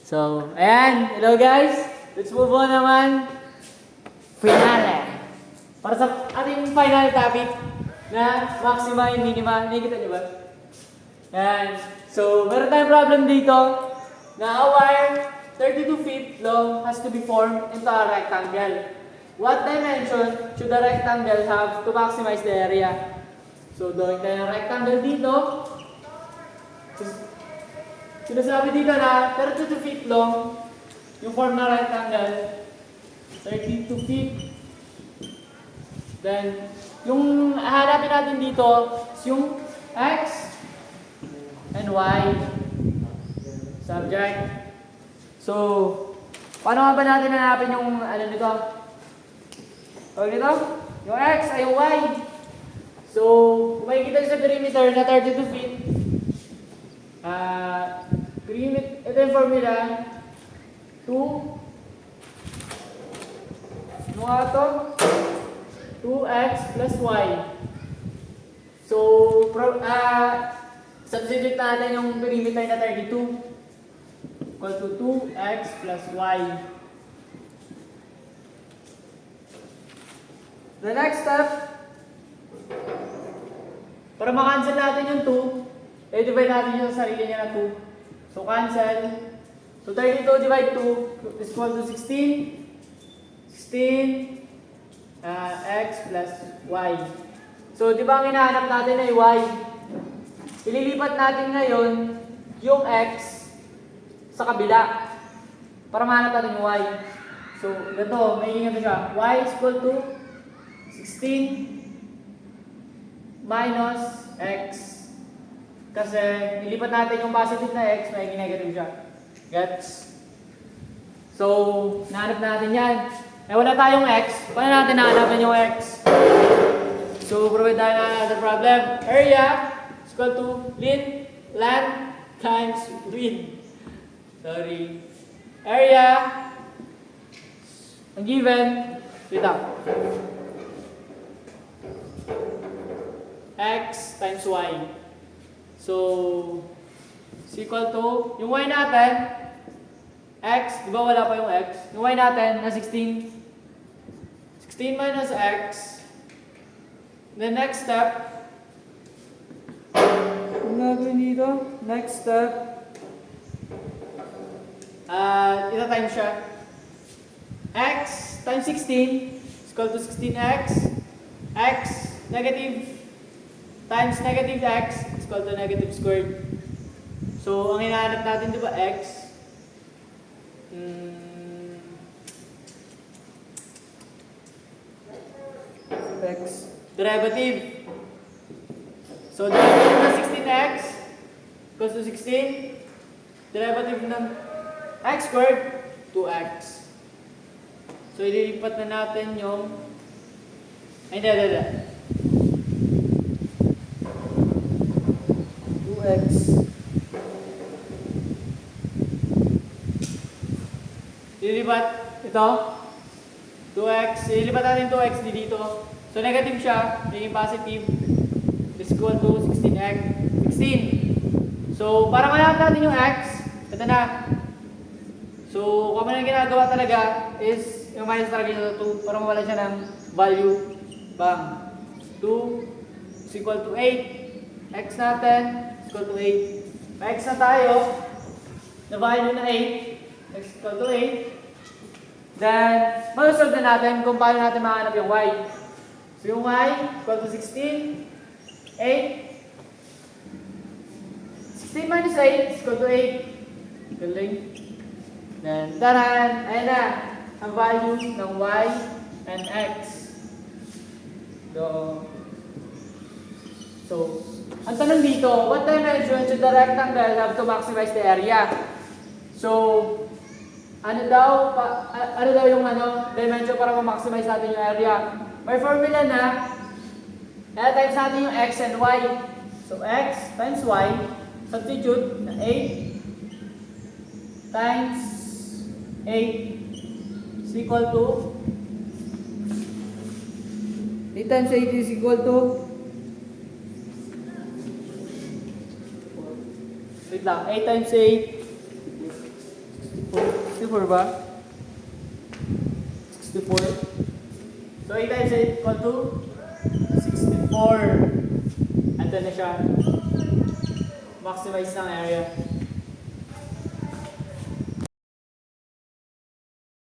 So, ayan. Hello guys. Let's move on naman. Finale. Para sa ating final topic na maxima and minima. Nakikita niyo ba? Ayan. So, meron tayong problem dito na a wire 32 feet long has to be formed into a rectangle. What dimension should the rectangle have to maximize the area? So, drawing tayo ng rectangle dito. Sinasabi dito na 32 feet long yung form na rectangle. 32 feet. Then, yung hahanapin natin dito is yung x and y subject. So, paano nga ba natin hanapin yung ano nito? Tawag nito? Yung x ay yung y. So, kung makikita sa perimeter na 32 feet, ito yung formula 2 ano nga ito? 2x plus y. So, substitute natin yung perimeter na 32 equal to 2x plus y. The next step, para makancel natin yung 2, divide natin yung sarili niya na 2. So, cancel. So, 32 divide 2 is equal to 16. 16 x plus y. So, di ba ang hinahanap natin ay y? Ililipat natin ngayon yung x sa kabila para mahanap natin yung y. So, ito, may ingat siya. Y is equal to 16 minus x. Kasi nilipat natin yung positive na x, may negative siya. Gets? So, nahanap natin yan. Eh, wala tayong x. Paano natin nahanapin yung x? So, provide tayo na another problem. Area is equal to land times width. Sorry. Area, ang given, dito. X times y. So, is equal to, yung y natin, x, di ba wala pa yung x? Yung y natin na 16. 16 minus x. The next step, ano gagawin dito? Next step, ito times siya. X times 16 is equal to 16x. X, negative, times negative x is equal to negative squared. So, ang hinahanap natin, di ba, x? X. Derivative. So, derivative ng 16x equals to 16. Derivative ng x squared, 2x. So, ililipat na natin yung... Ay, hindi. 2x. Ililipat ito. 2x. Ililipat natin 2x dito. So, negative siya. Magiging positive. Is equal to 16x. 16. So, para mahanap natin yung x, ito na. So, kung ano yung ginagawa talaga is yung minus talaga yung 2 para mawala siya ng value. Bang. 2 is equal to 8. X natin is equal to 8. May x na tayo. Na value na 8. X is equal to 8. Then, malusolve na natin kung paano natin mahanap yung y. So, yung y equal to 16. 8. 16 minus 8 is equal to 8. Galing. Then, taran! Ayan na. Ang value ng y and x. So, ang tanong dito, what dimension should the rectangle have to maximize the area? So, ano daw yung dimension para ma-maximize natin yung area? May formula na, kaya times natin yung x and y. So, x times y, substitute na 8 times 8 is equal to 8 times 8 is equal to wait lang, 8 times 8 64 ba? 64. So 8 times 8 equal to 64. Ito na siya. Maximize ng area.